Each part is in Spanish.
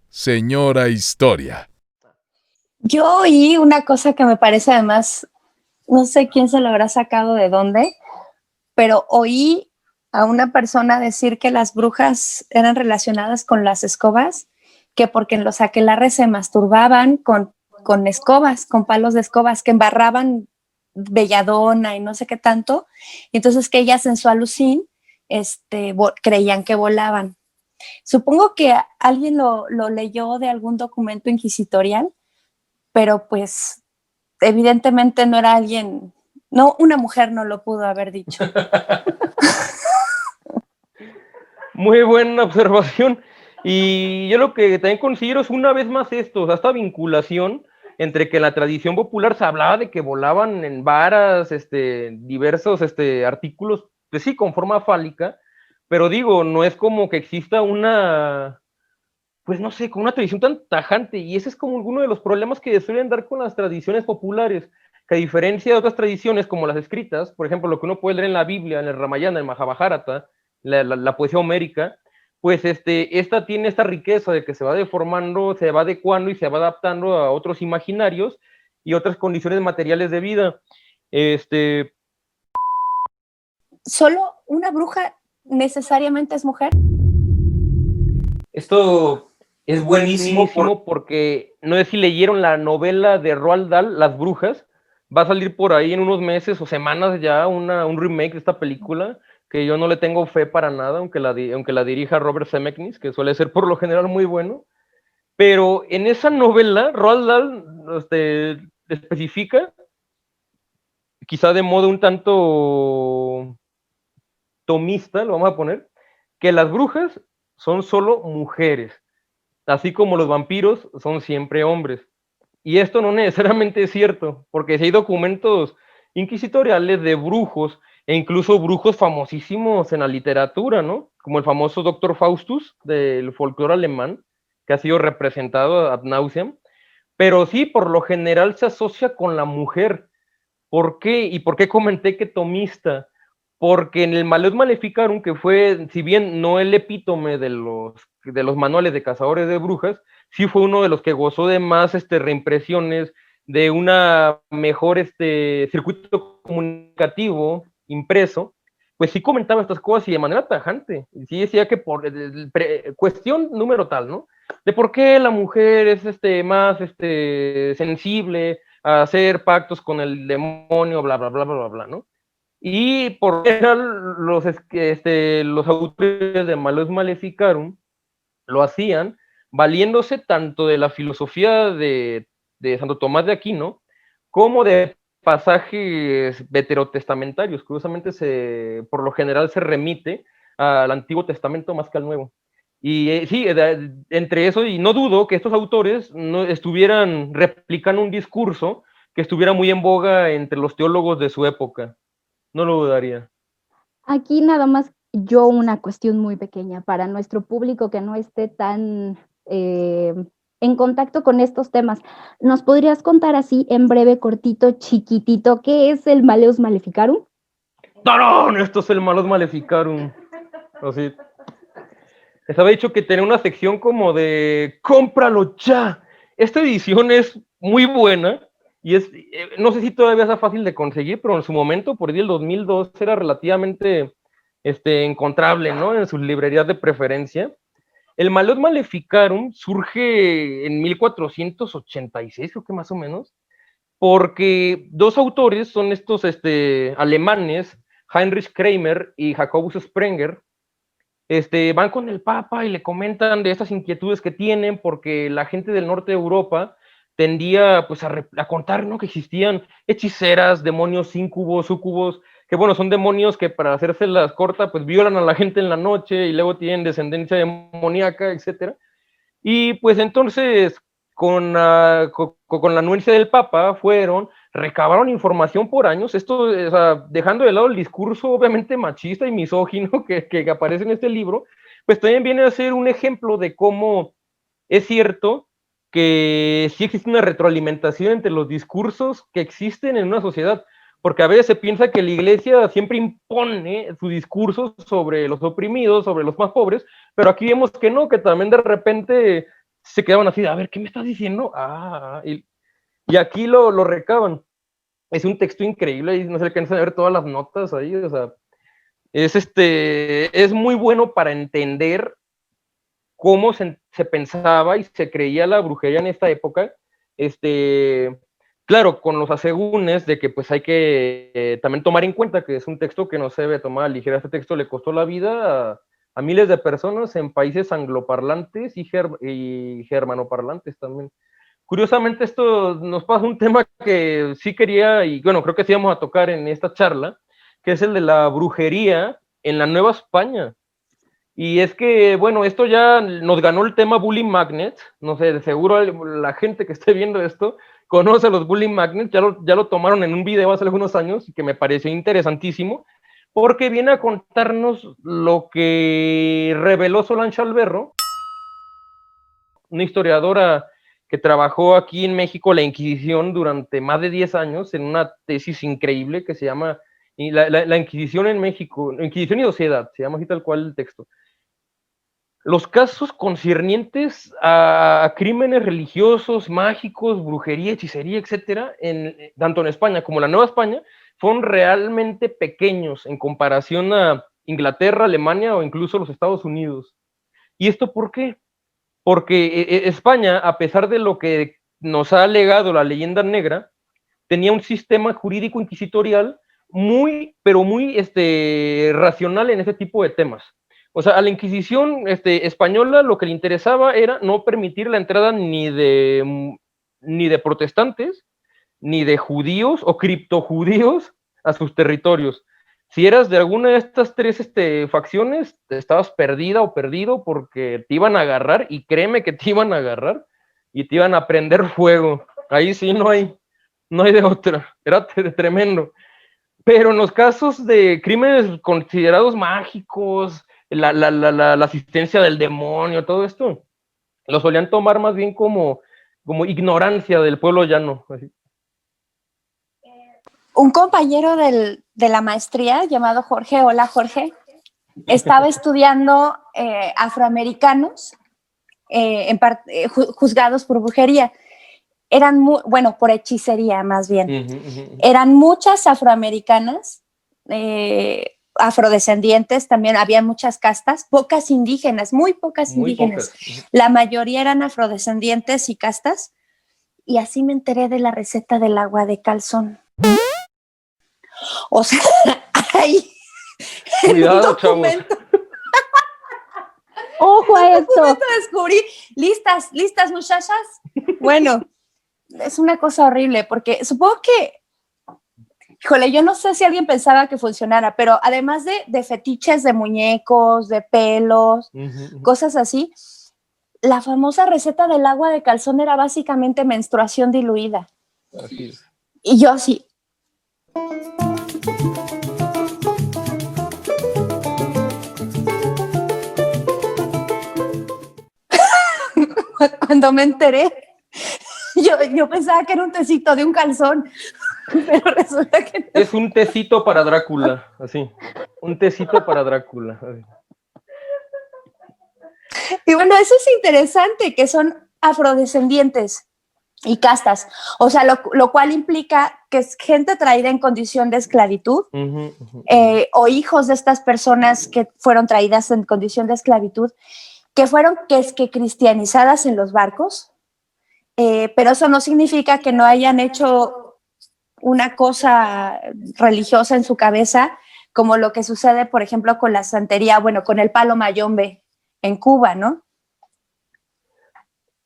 señora Historia. Yo oí una cosa que me parece además, no sé quién se lo habrá sacado de dónde, pero oí a una persona decir que las brujas eran relacionadas con las escobas, que porque en los aquelarres se masturbaban con escobas, con palos de escobas, que embarraban belladona y no sé qué tanto, y entonces que ellas en su alucín creían que volaban. Supongo que alguien lo leyó de algún documento inquisitorial, pero pues evidentemente no era alguien, no, una mujer no lo pudo haber dicho. Muy buena observación. Y yo lo que también considero es una vez más esto, o sea, esta vinculación entre que en la tradición popular se hablaba de que volaban en varas, diversos artículos, pues sí, con forma fálica, pero digo, no es como que exista una, pues no sé, con una tradición tan tajante, y ese es como uno de los problemas que suelen dar con las tradiciones populares, que a diferencia de otras tradiciones como las escritas, por ejemplo, lo que uno puede leer en la Biblia, en el Ramayana, en el Mahabharata, la poesía homérica, pues esta tiene esta riqueza de que se va deformando, se va adecuando y se va adaptando a otros imaginarios y otras condiciones materiales de vida. ¿Solo una bruja necesariamente es mujer? Esto es buenísimo porque no sé si leyeron la novela de Roald Dahl, Las Brujas. Va a salir por ahí en unos meses o semanas ya un remake de esta película que yo no le tengo fe para nada, aunque la dirija Robert Zemeckis, que suele ser por lo general muy bueno. Pero en esa novela, Roald Dahl especifica, quizá de modo un tanto tomista, lo vamos a poner, que las brujas son solo mujeres, así como los vampiros son siempre hombres. Y esto no necesariamente es cierto, porque si hay documentos inquisitoriales de brujos, e incluso brujos famosísimos en la literatura, ¿no? Como el famoso Doctor Faustus del folclore alemán, que ha sido representado ad nauseam, pero sí, por lo general se asocia con la mujer. ¿Por qué? ¿Y por qué comenté que tomista? Porque en el Malleus Maleficarum, que fue, si bien no el epítome de los manuales de cazadores de brujas, sí fue uno de los que gozó de más reimpresiones, de una mejor circuito comunicativo impreso, pues sí comentaba estas cosas y de manera tajante. Sí decía que por cuestión número tal, ¿no? De por qué la mujer es más sensible a hacer pactos con el demonio, bla, bla, bla, bla, bla, bla, ¿no? Y por general los autores de Malleus Maleficarum lo hacían valiéndose tanto de la filosofía de Santo Tomás de Aquino como de pasajes veterotestamentarios. Curiosamente, por lo general se remite al Antiguo Testamento más que al Nuevo. Y sí, entre eso, y no dudo que estos autores no estuvieran replicando un discurso que estuviera muy en boga entre los teólogos de su época. No lo dudaría. Aquí nada más yo una cuestión muy pequeña para nuestro público que no esté tan en contacto con estos temas. ¿Nos podrías contar así en breve, cortito, chiquitito, qué es el Malleus Maleficarum? ¡Tarán! Esto es el Malleus Maleficarum. Así. Les había dicho que tenía una sección como de cómpralo ya. Esta edición es muy buena y no sé si todavía es fácil de conseguir, pero en su momento, por ahí el 2002, era relativamente encontrable, ¿no? En sus librerías de preferencia. El Malleus Maleficarum surge en 1486, creo que más o menos, porque dos autores son estos alemanes, Heinrich Kramer y Jacobus Sprenger, van con el Papa y le comentan de estas inquietudes que tienen, porque la gente del norte de Europa tendía pues a contar, ¿no? Que existían hechiceras, demonios, íncubos, súcubos, que bueno, son demonios que para hacérselas corta, pues violan a la gente en la noche y luego tienen descendencia demoníaca, etcétera. Y pues entonces, con la anuencia del Papa, recabaron información por años, esto, o sea, dejando de lado el discurso obviamente machista y misógino que aparece en este libro, pues también viene a ser un ejemplo de cómo es cierto que sí existe una retroalimentación entre los discursos que existen en una sociedad, porque a veces se piensa que la iglesia siempre impone su discurso sobre los oprimidos, sobre los más pobres, pero aquí vemos que no, que también de repente se quedaban así, a ver, ¿qué me estás diciendo? Y aquí lo recaban. Es un texto increíble y no se alcanzan a ver todas las notas ahí, o sea, es muy bueno para entender cómo se pensaba y se creía la brujería en esta época. Claro, con los asegúnes de que pues hay que también tomar en cuenta que es un texto que no se debe tomar a la ligera. Este texto le costó la vida a miles de personas en países angloparlantes y germanoparlantes también. Curiosamente, esto nos pasa un tema que sí quería, y bueno, creo que sí vamos a tocar en esta charla, que es el de la brujería en la Nueva España. Y es que, bueno, esto ya nos ganó el tema Bully Magnets. No sé, de seguro la gente que esté viendo esto conoce los Bully Magnets. Ya lo tomaron en un video hace algunos años y que me pareció interesantísimo, porque viene a contarnos lo que reveló Solange Alberro, una historiadora que trabajó aquí en México la Inquisición durante más de 10 años en una tesis increíble que se llama La Inquisición en México, Inquisición y Sociedad, se llama así tal cual el texto. Los casos concernientes a crímenes religiosos, mágicos, brujería, hechicería, etcétera, tanto en España como en la Nueva España, fueron realmente pequeños en comparación a Inglaterra, Alemania o incluso los Estados Unidos. ¿Y esto por qué? Porque España, a pesar de lo que nos ha legado la leyenda negra, tenía un sistema jurídico inquisitorial muy, pero muy racional en ese tipo de temas. O sea, a la Inquisición española lo que le interesaba era no permitir la entrada ni de protestantes, ni de judíos o criptojudíos a sus territorios. Si eras de alguna de estas tres facciones, estabas perdida o perdido porque te iban a agarrar, y créeme que te iban a agarrar y te iban a prender fuego. Ahí sí no hay de otra. Era tremendo. Pero en los casos de crímenes considerados mágicos, la asistencia del demonio, todo esto, lo solían tomar más bien como ignorancia del pueblo llano. Así. Un compañero de la maestría llamado Jorge, hola Jorge, estaba estudiando afroamericanos juzgados por brujería. Eran, por hechicería más bien. Eran muchas afroamericanas, afrodescendientes, también había muchas castas, pocas indígenas, muy pocas indígenas. La mayoría eran afrodescendientes y castas, y así me enteré de la receta del agua de calzón. O sea, ahí cuidado, chavos. Ojo a esto. Descubrí, listas muchachas. Bueno, es una cosa horrible porque supongo que, híjole, yo no sé si alguien pensaba que funcionara, pero además de fetiches de muñecos, de pelos, cosas así, la famosa receta del agua de calzón era básicamente menstruación diluida. Así es. Y yo así. Cuando me enteré, yo pensaba que era un tecito de un calzón, pero resulta que no. Es un tecito para Drácula, así. Un tecito para Drácula. Así. Y bueno, eso es interesante, que son afrodescendientes y castas, o sea, lo cual implica que es gente traída en condición de esclavitud, o hijos de estas personas que fueron traídas en condición de esclavitud, que fueron que cristianizadas en los barcos, pero eso no significa que no hayan hecho una cosa religiosa en su cabeza, como lo que sucede, por ejemplo, con la santería, con el palo mayombe en Cuba, ¿no?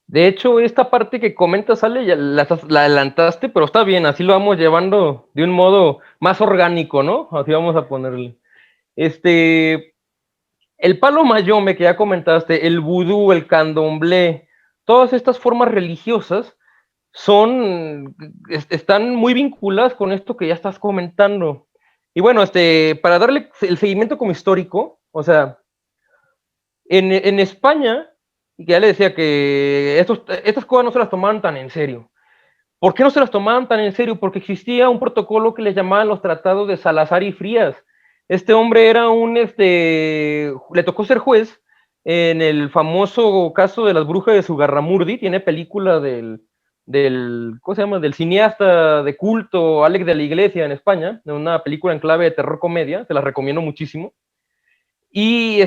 De hecho, esta parte que comentas, Ale, ya la adelantaste, pero está bien, así lo vamos llevando de un modo más orgánico, ¿no? Así vamos a ponerle. El palo mayombe que ya comentaste, el vudú, el candomblé, todas estas formas religiosas están muy vinculadas con esto que ya estás comentando. Y bueno, para darle el seguimiento como histórico, o sea, en España, y que ya le decía que estas cosas no se las tomaban tan en serio. ¿Por qué no se las tomaban tan en serio? Porque existía un protocolo que les llamaban los tratados de Salazar y Frías. Este hombre era le tocó ser juez en el famoso caso de las brujas de Zugarramurdi, tiene película ¿cómo se llama? Del cineasta de culto Alex de la Iglesia en España, una película en clave de terror comedia, se la recomiendo muchísimo. Y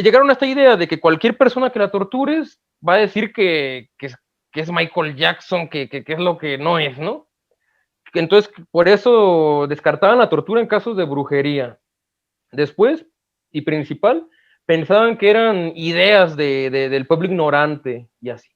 llegaron a esta idea de que cualquier persona que la tortures va a decir que es Michael Jackson, que es lo que no es, ¿no? Entonces, por eso descartaban la tortura en casos de brujería. Después, y principal, pensaban que eran ideas del pueblo ignorante y así.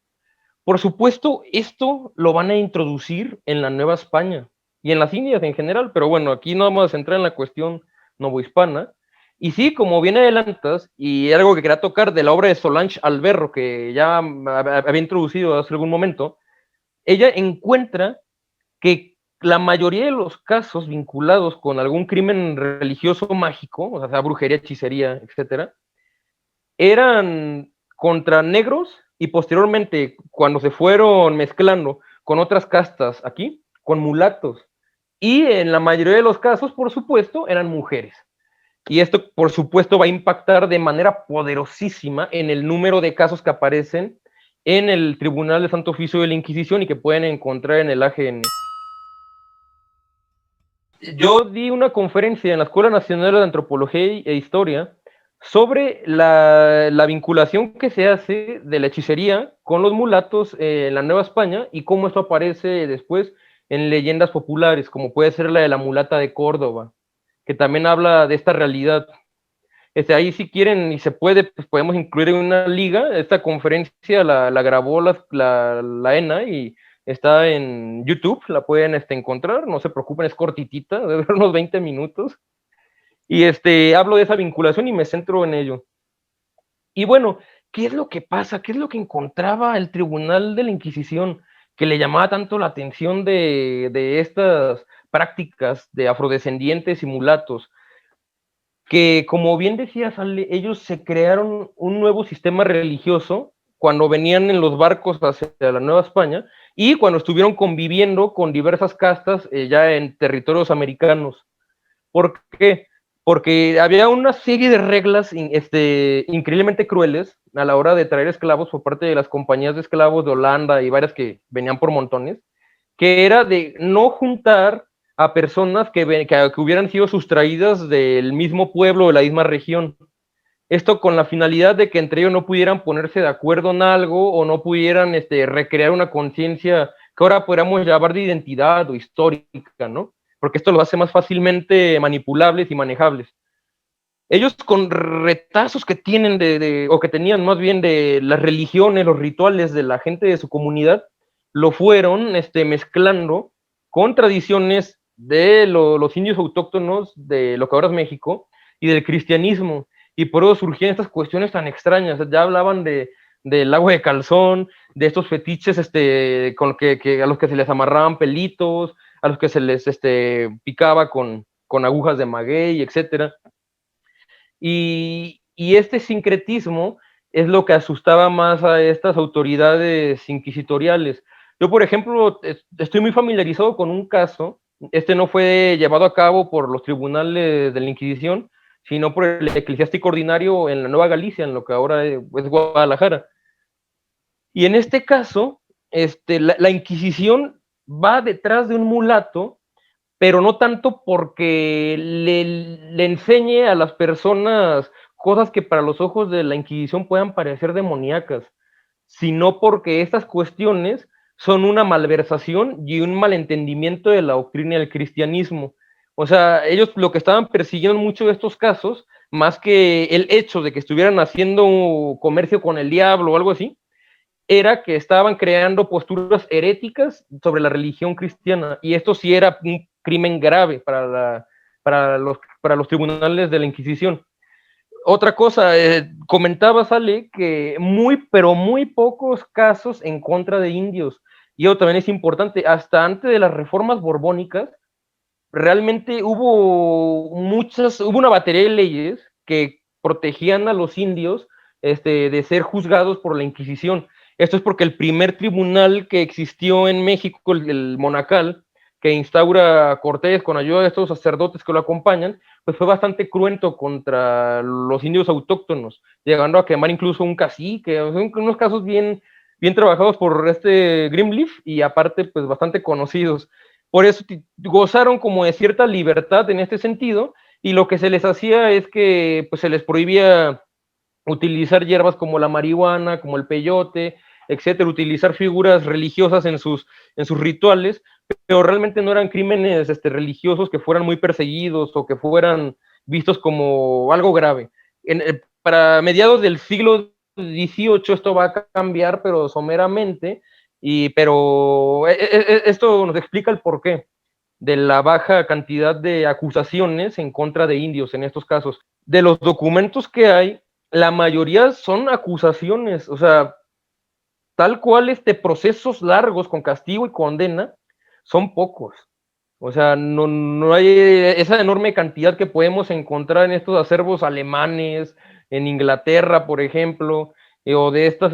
Por supuesto, esto lo van a introducir en la Nueva España y en las Indias en general, pero bueno, aquí no vamos a centrar en la cuestión novohispana. Y sí, como bien adelantas, y algo que quería tocar de la obra de Solange Alberro, que ya había introducido hace algún momento, ella encuentra que la mayoría de los casos vinculados con algún crimen religioso mágico, o sea, brujería, hechicería, etcétera, eran contra negros y posteriormente, cuando se fueron mezclando con otras castas aquí, con mulatos. Y en la mayoría de los casos, por supuesto, eran mujeres. Y esto, por supuesto, va a impactar de manera poderosísima en el número de casos que aparecen en el Tribunal de Santo Oficio de la Inquisición y que pueden encontrar en el AGN. Yo di una conferencia en la Escuela Nacional de Antropología e Historia sobre la vinculación que se hace de la hechicería con los mulatos en la Nueva España y cómo esto aparece después en leyendas populares, como puede ser la de la mulata de Córdoba, que también habla de esta realidad. Ahí si quieren y se puede, pues podemos incluir en una liga. Esta conferencia la grabó la ENA y está en YouTube, la pueden encontrar, no se preocupen, es cortitita, debe ser unos 20 minutos. Y hablo de esa vinculación y me centro en ello. Y bueno, ¿qué es lo que pasa? ¿Qué es lo que encontraba el Tribunal de la Inquisición que le llamaba tanto la atención de estas prácticas de afrodescendientes y mulatos? Que, como bien decías, Ale, ellos se crearon un nuevo sistema religioso cuando venían en los barcos hacia la Nueva España y cuando estuvieron conviviendo con diversas castas ya en territorios americanos. ¿Por qué? Porque había una serie de reglas increíblemente crueles a la hora de traer esclavos por parte de las compañías de esclavos de Holanda y varias que venían por montones, que era de no juntar a personas que hubieran sido sustraídas del mismo pueblo o de la misma región. Esto con la finalidad de que entre ellos no pudieran ponerse de acuerdo en algo o no pudieran recrear una conciencia que ahora podríamos llamar de identidad o histórica, ¿no? Porque esto lo hace más fácilmente manipulables y manejables. Ellos con retazos que tienen o que tenían más bien de las religiones, los rituales de la gente de su comunidad, lo fueron mezclando con tradiciones de los indios autóctonos de lo que ahora es México y del cristianismo. Y por eso surgían estas cuestiones tan extrañas. Ya hablaban del agua de calzón, de estos fetiches con a los que se les amarraban pelitos, a los que se les picaba con agujas de maguey, etcétera. Y este sincretismo es lo que asustaba más a estas autoridades inquisitoriales. Yo, por ejemplo, estoy muy familiarizado con un caso. No fue llevado a cabo por los tribunales de la Inquisición, sino por el eclesiástico ordinario en la Nueva Galicia, en lo que ahora es Guadalajara. Y en este caso, la Inquisición va detrás de un mulato, pero no tanto porque le enseñe a las personas cosas que para los ojos de la Inquisición puedan parecer demoníacas, sino porque estas cuestiones son una malversación y un malentendimiento de la doctrina del cristianismo. O sea, ellos lo que estaban persiguiendo en muchos de estos casos, más que el hecho de que estuvieran haciendo comercio con el diablo o algo así, era que estaban creando posturas heréticas sobre la religión cristiana, y esto sí era un crimen grave para los tribunales de la Inquisición. Otra cosa, comentaba, Ale, que pero muy pocos casos en contra de indios, y eso también es importante. Hasta antes de las reformas borbónicas, realmente hubo una batería de leyes que protegían a los indios de ser juzgados por la Inquisición. Esto es porque el primer tribunal que existió en México, el monacal, que instaura Cortés con ayuda de estos sacerdotes que lo acompañan, pues fue bastante cruento contra los indios autóctonos, llegando a quemar incluso un cacique, unos casos bien trabajados por Grimleaf y aparte pues bastante conocidos. Por eso gozaron como de cierta libertad en este sentido, y lo que se les hacía es que pues se les prohibía utilizar hierbas como la marihuana, como el peyote, etcétera, utilizar figuras religiosas en sus rituales, pero realmente no eran crímenes religiosos que fueran muy perseguidos o que fueran vistos como algo grave. Para mediados del siglo XVIII esto va a cambiar, pero someramente, pero esto nos explica el porqué de la baja cantidad de acusaciones en contra de indios en estos casos. De los documentos que hay, la mayoría son acusaciones, o sea, tal cual procesos largos con castigo y condena, son pocos. O sea, no hay esa enorme cantidad que podemos encontrar en estos acervos alemanes, en Inglaterra, por ejemplo, o de estos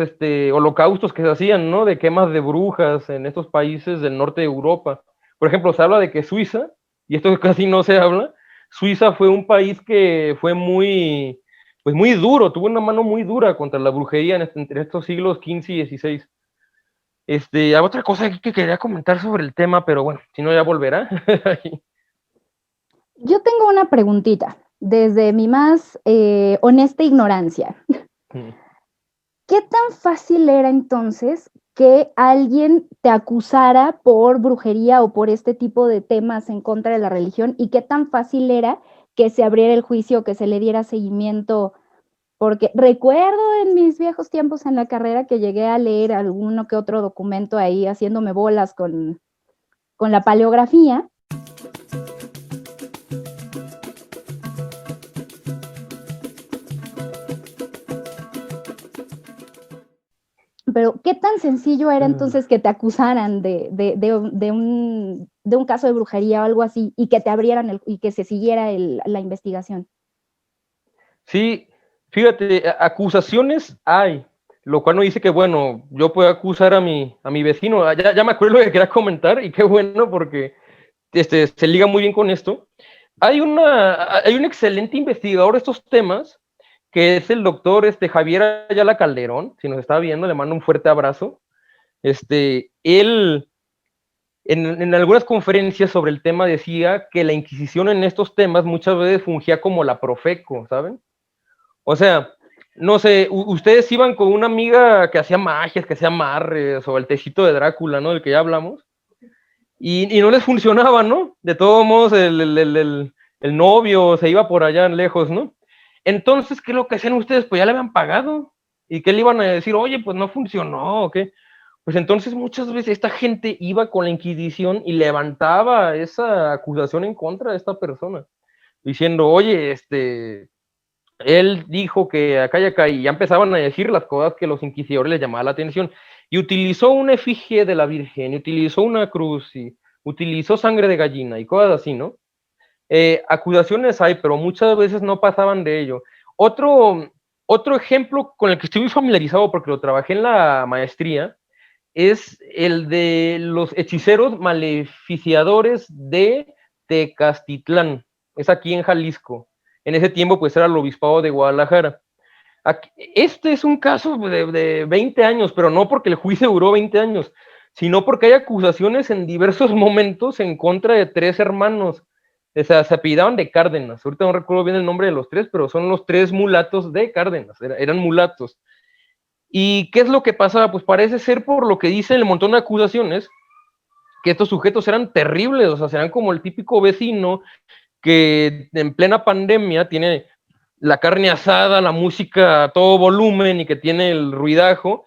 holocaustos que se hacían, ¿no? De quemas de brujas en estos países del norte de Europa. Por ejemplo, se habla de que Suiza, y esto casi no se habla, Suiza fue un país que fue muy duro, tuvo una mano muy dura contra la brujería entre estos siglos XV y XVI. Hay otra cosa que quería comentar sobre el tema, pero bueno, si no ya volverá. Yo tengo una preguntita, desde mi más honesta ignorancia. ¿Qué tan fácil era entonces que alguien te acusara por brujería o por este tipo de temas en contra de la religión? ¿Y qué tan fácil era que se abriera el juicio, que se le diera seguimiento? Porque recuerdo en mis viejos tiempos en la carrera que llegué a leer alguno que otro documento ahí haciéndome bolas con la paleografía. Pero, ¿qué tan sencillo era entonces que te acusaran de un caso de brujería o algo así y que te abrieran y que se siguiera la investigación? Sí, fíjate, acusaciones hay, lo cual no dice que, bueno, yo puedo acusar a mi vecino. Ya me acuerdo lo que quería comentar, y qué bueno porque se liga muy bien con esto. Hay un excelente investigador de estos temas, que es el doctor Javier Ayala Calderón. Si nos está viendo, le mando un fuerte abrazo. Él en algunas conferencias sobre el tema decía que la Inquisición en estos temas muchas veces fungía como la Profeco, ¿saben? O sea, no sé, ustedes iban con una amiga que hacía magias, que hacía amarres, o el tecito de Drácula, ¿no? Del que ya hablamos, y no les funcionaba, ¿no? De todos modos, el novio se iba por allá lejos, ¿no? Entonces, ¿qué es lo que hacían ustedes? Pues ya le habían pagado. ¿Y qué le iban a decir? Oye, pues no funcionó, ¿o qué? Pues entonces muchas veces esta gente iba con la Inquisición y levantaba esa acusación en contra de esta persona, diciendo, oye, él dijo que acá y acá, y ya empezaban a decir las cosas que los inquisidores les llamaban la atención, y utilizó una efigie de la Virgen, y utilizó una cruz, y utilizó sangre de gallina, y cosas así, ¿no? Acusaciones hay, pero muchas veces no pasaban de ello. Otro ejemplo con el que estoy muy familiarizado, porque lo trabajé en la maestría, es el de los hechiceros maleficiadores de Tecaztitlán, es aquí en Jalisco. En ese tiempo pues era el obispado de Guadalajara. Este es un caso de 20 años, pero no porque el juicio duró 20 años, sino porque hay acusaciones en diversos momentos en contra de 3 hermanos. O sea, se apellidaban de Cárdenas. Ahorita no recuerdo bien el nombre de los 3, pero son los 3 mulatos de Cárdenas, eran mulatos. ¿Y qué es lo que pasaba? Pues parece ser, por lo que dicen el montón de acusaciones, que estos sujetos eran terribles, o sea, serán como el típico vecino que en plena pandemia tiene la carne asada, la música a todo volumen y que tiene el ruidajo,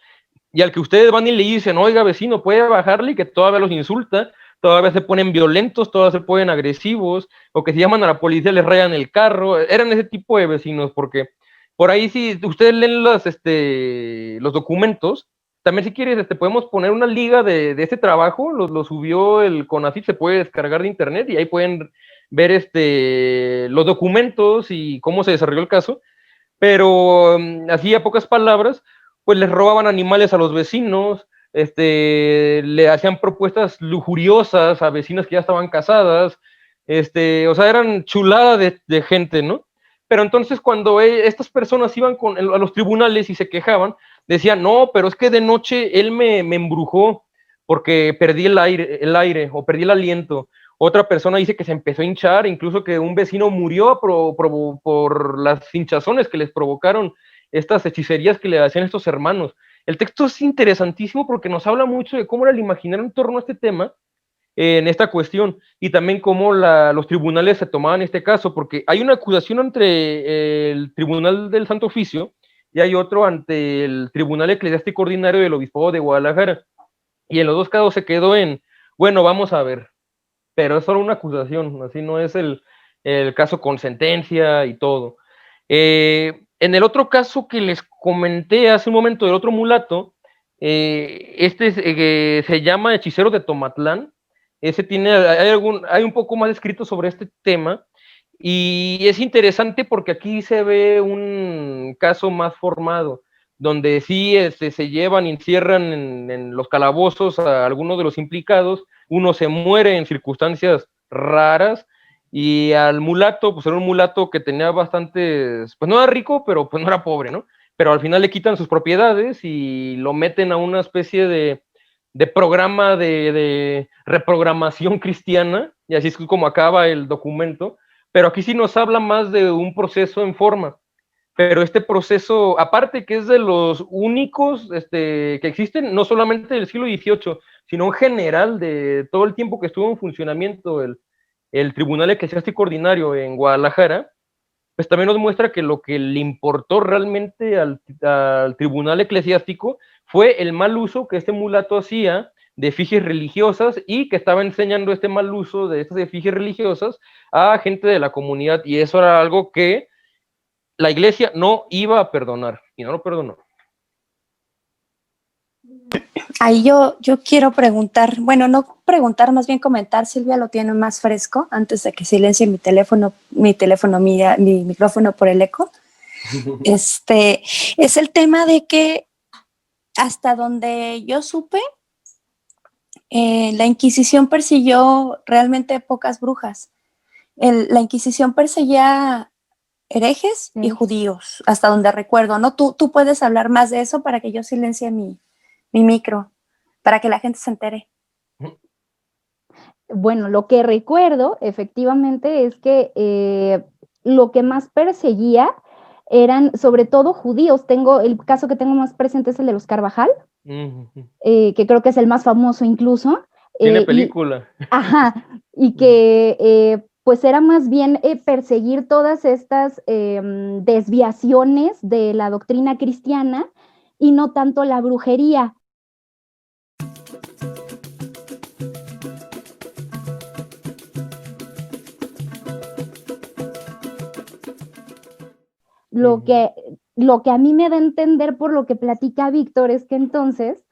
y al que ustedes van y le dicen, oiga vecino, puede bajarle, y que todavía los insulta, todavía se ponen violentos, todavía se ponen agresivos, o que si llaman a la policía les rayan el carro. Eran ese tipo de vecinos, porque por ahí si ustedes leen los documentos, también si quieres podemos poner una liga de este trabajo, lo subió el CONACYT, se puede descargar de internet y ahí pueden ver los documentos y cómo se desarrolló el caso, pero así a pocas palabras, pues les robaban animales a los vecinos, le hacían propuestas lujuriosas a vecinas que ya estaban casadas, o sea, eran chulada de gente, ¿no? Pero entonces cuando estas personas iban a los tribunales y se quejaban, decían, no, pero es que de noche él me embrujó porque perdí el aire o perdí el aliento. Otra persona dice que se empezó a hinchar, incluso que un vecino murió por las hinchazones que les provocaron estas hechicerías que le hacían estos hermanos. El texto es interesantísimo porque nos habla mucho de cómo era el imaginario en torno a este tema, en esta cuestión, y también cómo los tribunales se tomaban este caso, porque hay una acusación entre el Tribunal del Santo Oficio y hay otro ante el Tribunal Eclesiástico Ordinario del Obispado de Guadalajara, y en los dos casos se quedó en, bueno, vamos a ver, pero es solo una acusación, así no es el caso con sentencia y todo. En el otro caso que les comenté hace un momento del otro mulato, se llama Hechicero de Tomatlán. Ese hay un poco más escrito sobre este tema, y es interesante porque aquí se ve un caso más formado, donde sí se llevan y encierran en los calabozos a algunos de los implicados, uno se muere en circunstancias raras, y al mulato, pues era un mulato que tenía bastantes, pues no era rico, pero pues no era pobre, ¿no? Pero al final le quitan sus propiedades y lo meten a una especie de programa de reprogramación cristiana, y así es como acaba el documento, pero aquí sí nos habla más de un proceso en forma. Pero este proceso, aparte que es de los únicos que existen, no solamente del siglo XVIII, sino en general de todo el tiempo que estuvo en funcionamiento el Tribunal Eclesiástico Ordinario en Guadalajara, pues también nos muestra que lo que le importó realmente al Tribunal Eclesiástico fue el mal uso que este mulato hacía de efigies religiosas, y que estaba enseñando este mal uso de estas efigies religiosas a gente de la comunidad, y eso era algo que la iglesia no iba a perdonar, y no lo perdonó. Ahí yo quiero preguntar, bueno, no preguntar, más bien comentar, Silvia lo tiene más fresco, antes de que silencie mi micrófono por el eco. Es el tema de que hasta donde yo supe, la Inquisición persiguió realmente pocas brujas. La Inquisición perseguía herejes y judíos, hasta donde recuerdo, ¿no? Tú puedes hablar más de eso para que yo silencie mi micro, para que la gente se entere. Bueno, lo que recuerdo efectivamente es que lo que más perseguía eran sobre todo judíos. El caso que tengo más presente es el de los Carvajal, que creo que es el más famoso incluso. Tiene película. Ajá, y que pues era más bien perseguir todas estas desviaciones de la doctrina cristiana y no tanto la brujería. Lo que a mí me da a entender por lo que platica Víctor es que entonces,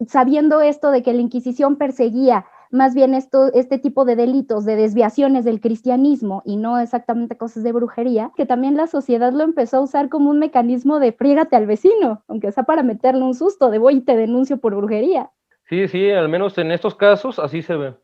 sabiendo esto de que la Inquisición perseguía más bien este tipo de delitos, de desviaciones del cristianismo y no exactamente cosas de brujería, que también la sociedad lo empezó a usar como un mecanismo de friégate al vecino, aunque sea para meterle un susto de voy y te denuncio por brujería. Sí, al menos en estos casos así se ve.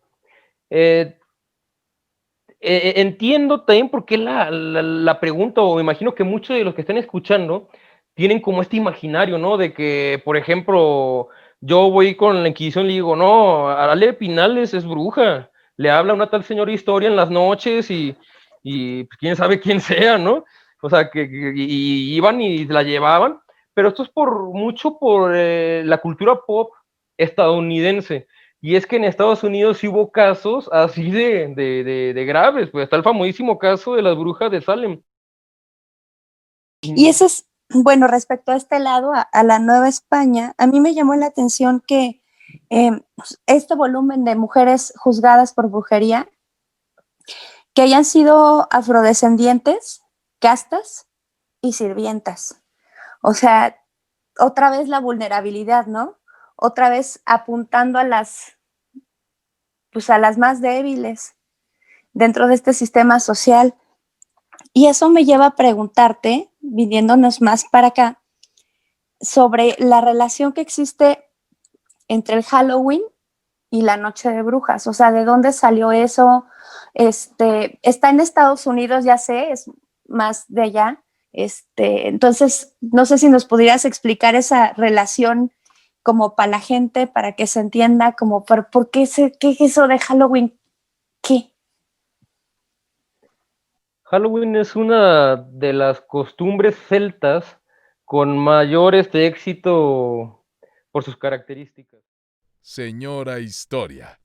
Entiendo también por qué la pregunta, o me imagino que muchos de los que están escuchando tienen como este imaginario, ¿no? De que, por ejemplo, yo voy con la Inquisición y le digo, no, Ale Pinales es bruja, le habla una tal señora Historia en las noches y pues, quién sabe quién sea, ¿no? O sea, y iban y la llevaban, pero esto es mucho por la cultura pop estadounidense. Y es que en Estados Unidos sí hubo casos así de graves, pues está el famosísimo caso de las brujas de Salem. Y eso es, bueno, respecto a este lado, a la Nueva España, a mí me llamó la atención que este volumen de mujeres juzgadas por brujería, que hayan sido afrodescendientes, castas y sirvientas. O sea, otra vez la vulnerabilidad, ¿no? Otra vez apuntando a las más débiles dentro de este sistema social. Y eso me lleva a preguntarte, viniéndonos más para acá, sobre la relación que existe entre el Halloween y la Noche de Brujas. O sea, ¿de dónde salió eso? Está en Estados Unidos, ya sé, es más de allá. Entonces, no sé si nos pudieras explicar esa relación como para la gente, para que se entienda, como por qué, qué es eso de Halloween, qué. Halloween es una de las costumbres celtas con mayor éxito por sus características. Señora Historia.